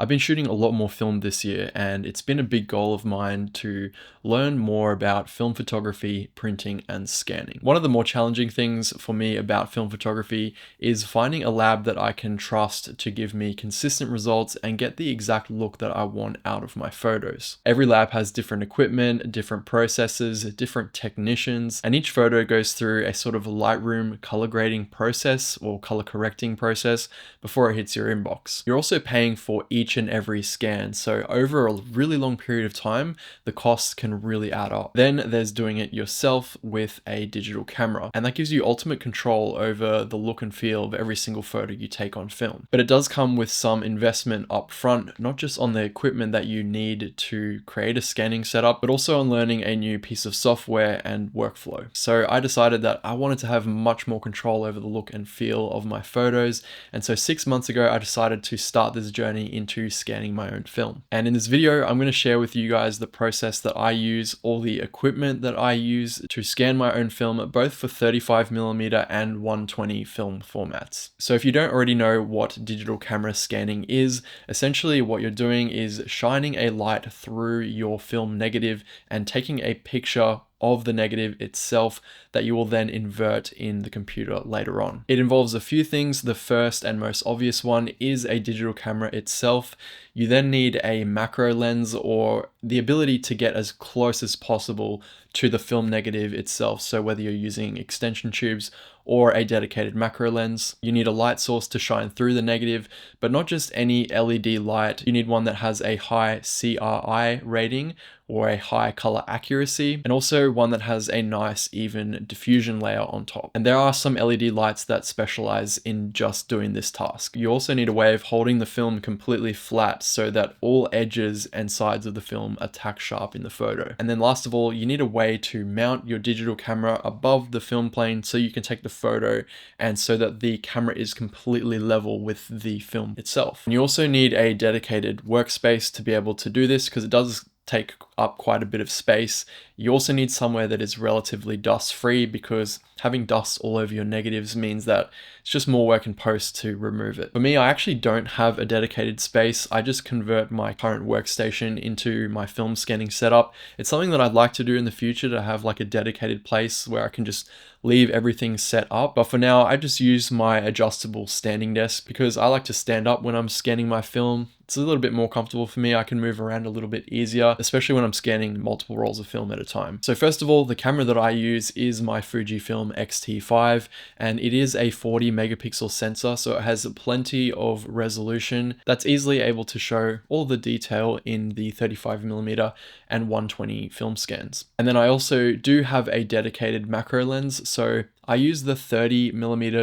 I've been shooting a lot more film this year, and it's been a big goal of mine to learn more about film photography, printing, and scanning. One of the more challenging things for me about film photography is finding a lab that I can trust to give me consistent results and get the exact look that I want out of my photos. Every lab has different equipment, different processes, different technicians, and each photo goes through a sort of Lightroom color grading process or color correcting process before it hits your inbox. You're also paying for each and every scan, so over a really long period of time, the costs can really add up. Then there's doing it yourself with a digital camera, and that gives you ultimate control over the look and feel of every single photo you take on film. But it does come with some investment up front, not just on the equipment that you need to create a scanning setup, but also on learning a new piece of software and workflow. So I decided that I wanted to have much more control over the look and feel of my photos, and so 6 months ago I decided to start this journey into scanning my own film. And in this video I'm going to share with you guys the process that I use, all the equipment that I use to scan my own film, both for 35mm and 120 film formats. So if you don't already know what digital camera scanning is, essentially what you're doing is shining a light through your film negative and taking a picture of the negative itself that you will then invert in the computer later on. It involves a few things. The first and most obvious one is a digital camera itself. You then need a macro lens, or the ability to get as close as possible to the film negative itself. So whether you're using extension tubes or a dedicated macro lens, you need a light source to shine through the negative, but not just any LED light. You need one that has a high CRI rating or a high color accuracy, and also one that has a nice even diffusion layer on top. And there are some LED lights that specialize in just doing this task. You also need a way of holding the film completely flat so that all edges and sides of the film are tack sharp in the photo. And then last of all, you need a way to mount your digital camera above the film plane so you can take the photo and so that the camera is completely level with the film itself. And you also need a dedicated workspace to be able to do this, because it does take up quite a bit of space. You also need somewhere that is relatively dust free, because having dust all over your negatives means that it's just more work in post to remove it. For me, I actually don't have a dedicated space. I just convert my current workstation into my film scanning setup. It's something that I'd like to do in the future, to have like a dedicated place where I can just leave everything set up. But for now, I just use my adjustable standing desk because I like to stand up when I'm scanning my film. It's a little bit more comfortable for me. I can move around a little bit easier, especially when I'm scanning multiple rolls of film at a time. So first of all, the camera that I use is my Fujifilm X-T5, and it is a 40 megapixel sensor, so it has plenty of resolution that's easily able to show all the detail in the 35mm and 120 film scans. And then I also do have a dedicated macro lens, so I use the 30mm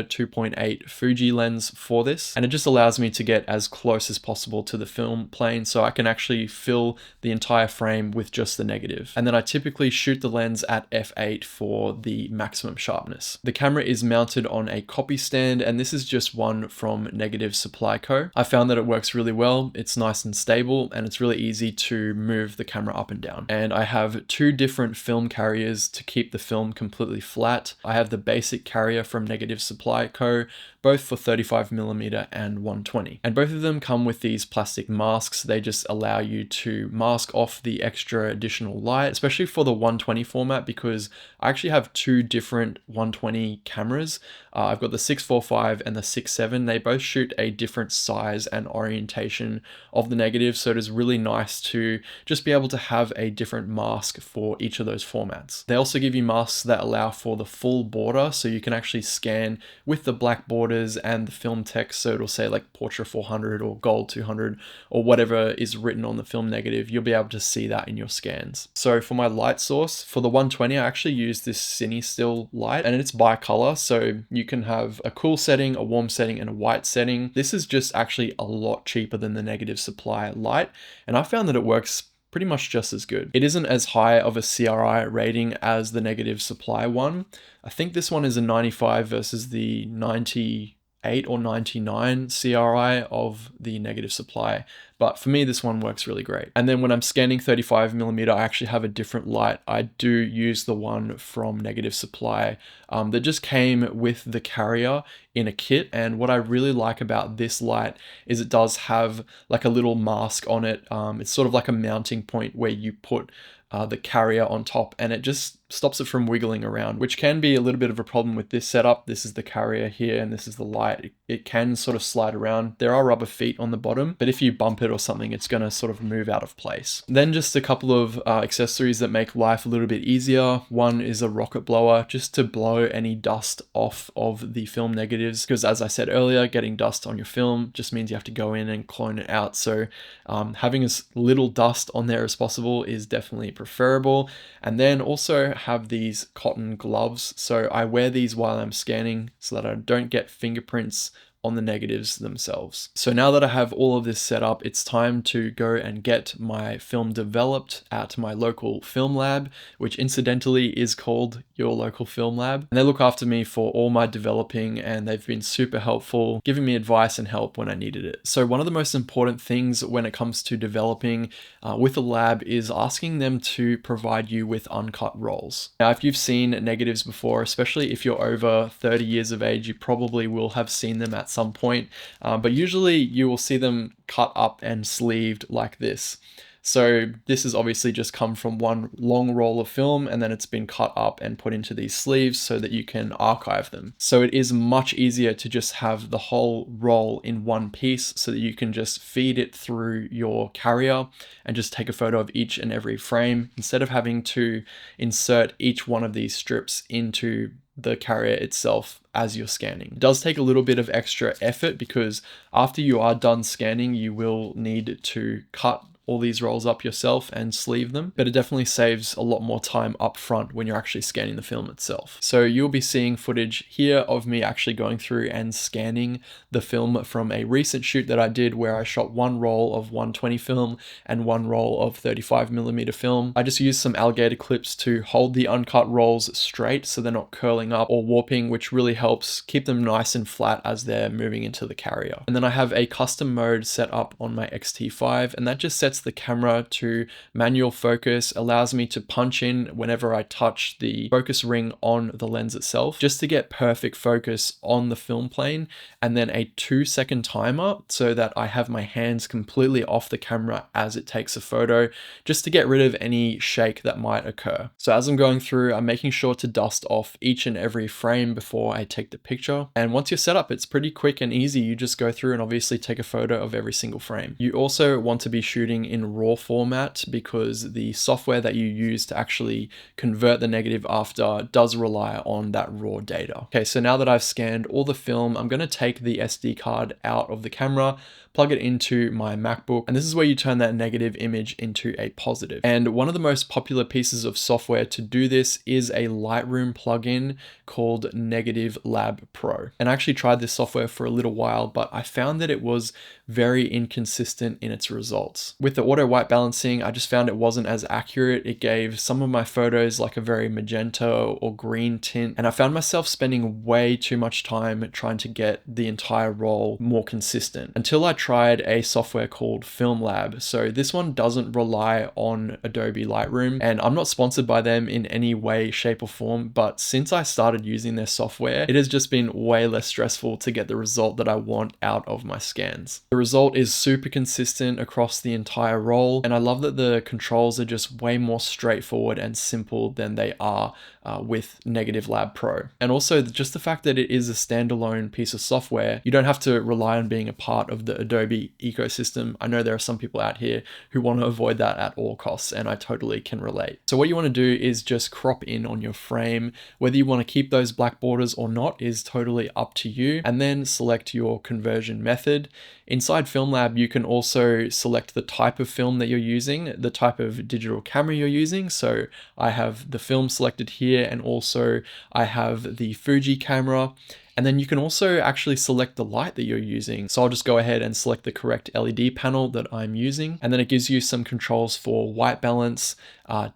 2.8 Fuji lens for this, and it just allows me to get as close as possible to the film plane so I can actually fill the entire frame with just the negative. And then I typically shoot the lens at f8 for the maximum sharpness. The camera is mounted on a copy stand, and this is just one from Negative Supply Co. I found that it works really well. It's nice and stable, and it's really easy to move the camera up and down. And I have two different film carriers to keep the film completely flat. I have the basic carrier from Negative Supply Co., both for 35mm and 120. And both of them come with these plastic masks. They just allow you to mask off the extra additional light, especially for the 120 format, because I actually have two different 120 cameras. I've got the 645 and the 67. They both shoot a different size and orientation of the negative, so it is really nice to just be able to have a different mask for each of those formats. They also give you masks that allow for the full border, so you can actually scan with the black borders and the film text, so it'll say like Portra 400 or Gold 200 or whatever is written on the film negative. You'll be able to see that in your scans. So for my light source, for the 120, I actually use this CineStill light, and it's bicolor, so you can have a cool setting, a warm setting, and a white setting. This is just actually a lot cheaper than the Negative Supply light, and I found that it works pretty much just as good. It isn't as high of a CRI rating as the Negative Supply one. I think this one is a 95 versus the 98 or 99 CRI of the Negative Supply but for me, this one works really great. And then when I'm scanning 35mm, I actually have a different light. I do use the one from Negative Supply that just came with the carrier in a kit. And what I really like about this light is it does have like a little mask on it. It's sort of like a mounting point where you put the carrier on top, and it just stops it from wiggling around, which can be a little bit of a problem with this setup. This is the carrier here and this is the light. It can sort of slide around. There are rubber feet on the bottom, but if you bump it or something, it's going to sort of move out of place. Then just a couple of accessories that make life a little bit easier. One is a rocket blower, just to blow any dust off of the film negatives, because as I said earlier, getting dust on your film just means you have to go in and clone it out. So having as little dust on there as possible is definitely preferable. And then also have these cotton gloves. So I wear these while I'm scanning so that I don't get fingerprints on the negatives themselves. So now that I have all of this set up, it's time to go and get my film developed at my local film lab, which incidentally is called your local film lab. And they look after me for all my developing, and they've been super helpful, giving me advice and help when I needed it. So one of the most important things when it comes to developing with a lab is asking them to provide you with uncut rolls. Now, if you've seen negatives before, especially if you're over 30 years of age, you probably will have seen them at some point, but usually you will see them cut up and sleeved like this. So this has obviously just come from one long roll of film, and then it's been cut up and put into these sleeves so that you can archive them. So it is much easier to just have the whole roll in one piece so that you can just feed it through your carrier and just take a photo of each and every frame instead of having to insert each one of these strips into the carrier itself as you're scanning. It does take a little bit of extra effort because after you are done scanning, you will need to cut all these rolls up yourself and sleeve them, but it definitely saves a lot more time up front when you're actually scanning the film itself. So you'll be seeing footage here of me actually going through and scanning the film from a recent shoot that I did where I shot one roll of 120 film and one roll of 35mm film. I just used some alligator clips to hold the uncut rolls straight so they're not curling up or warping, which really helps keep them nice and flat as they're moving into the carrier. And then I have a custom mode set up on my X-T5, and that just sets the camera to manual focus, allows me to punch in whenever I touch the focus ring on the lens itself, just to get perfect focus on the film plane, and then a 2-second timer so that I have my hands completely off the camera as it takes a photo, just to get rid of any shake that might occur. So as I'm going through, I'm making sure to dust off each and every frame before I take the picture. And once you're set up, it's pretty quick and easy. You just go through and obviously take a photo of every single frame. You also want to be shooting in RAW format because the software that you use to actually convert the negative after does rely on that raw data. Okay, so now that I've scanned all the film, I'm going to take the SD card out of the camera, plug it into my MacBook, and this is where you turn that negative image into a positive. And one of the most popular pieces of software to do this is a Lightroom plugin called Negative Lab Pro. And I actually tried this software for a little while, but I found that it was very inconsistent in its results. With the auto white balancing, I just found it wasn't as accurate. It gave some of my photos like a very magenta or green tint, and I found myself spending way too much time trying to get the entire roll more consistent until I tried a software called Film Lab. So this one doesn't rely on Adobe Lightroom, and I'm not sponsored by them in any way, shape or form, but since I started using their software, it has just been way less stressful to get the result that I want out of my scans. The result is super consistent across the entire roll, and I love that the controls are just way more straightforward and simple than they are with Negative Lab Pro. And also just the fact that it is a standalone piece of software, you don't have to rely on being a part of the Adobe ecosystem. I know there are some people out here who want to avoid that at all costs, and I totally can relate. So what you want to do is just crop in on your frame. Whether you want to keep those black borders or not is totally up to you, and then select your conversion method. Inside Film Lab, you can also select the type of film that you're using, the type of digital camera you're using. So I have the film selected here, and also I have the Fuji camera. And then you can also actually select the light that you're using. So I'll just go ahead and select the correct LED panel that I'm using. And then it gives you some controls for white balance,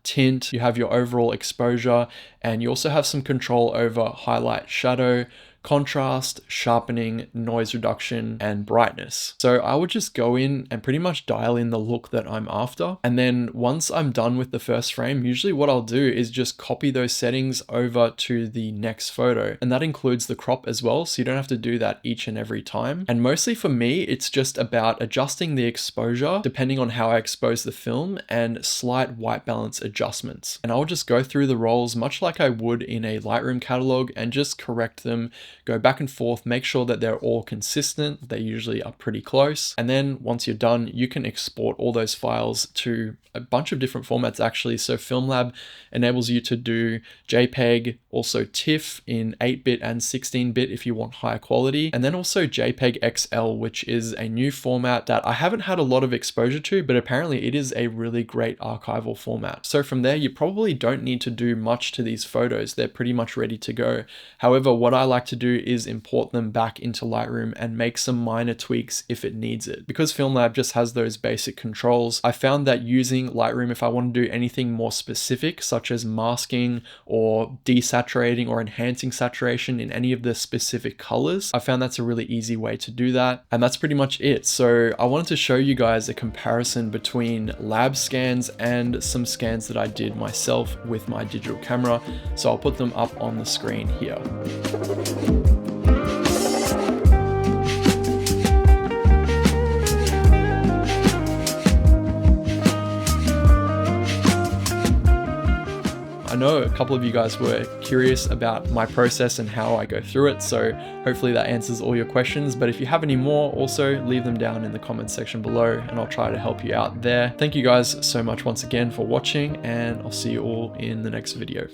tint, you have your overall exposure, and you also have some control over highlight, shadow, contrast, sharpening, noise reduction, and brightness. So I would just go in and pretty much dial in the look that I'm after. And then once I'm done with the first frame, usually what I'll do is just copy those settings over to the next photo. And that includes the crop as well, so you don't have to do that each and every time. And mostly for me, it's just about adjusting the exposure depending on how I expose the film and slight white balance adjustments. And I'll just go through the rolls much like I would in a Lightroom catalog and just correct them, go back and forth, make sure that they're all consistent. They usually are pretty close. And then once you're done, you can export all those files to a bunch of different formats actually. So FilmLab enables you to do JPEG, also TIFF in 8-bit and 16-bit if you want higher quality, and then also JPEG XL, which is a new format that I haven't had a lot of exposure to, but apparently it is a really great archival format. So from there, you probably don't need to do much to these photos. They're pretty much ready to go. However, what I like to do is import them back into Lightroom and make some minor tweaks if it needs it. Because FilmLab just has those basic controls, I found that using Lightroom, if I want to do anything more specific, such as masking or desaturating or enhancing saturation in any of the specific colors, I found that's a really easy way to do that. And that's pretty much it. So I wanted to show you guys a comparison between lab scans and some scans that I did myself with my digital camera. So I'll put them up on the screen here. I know a couple of you guys were curious about my process and how I go through it, so hopefully that answers all your questions. But if you have any more, also leave them down in the comments section below and I'll try to help you out there. Thank you guys so much once again for watching, and I'll see you all in the next video.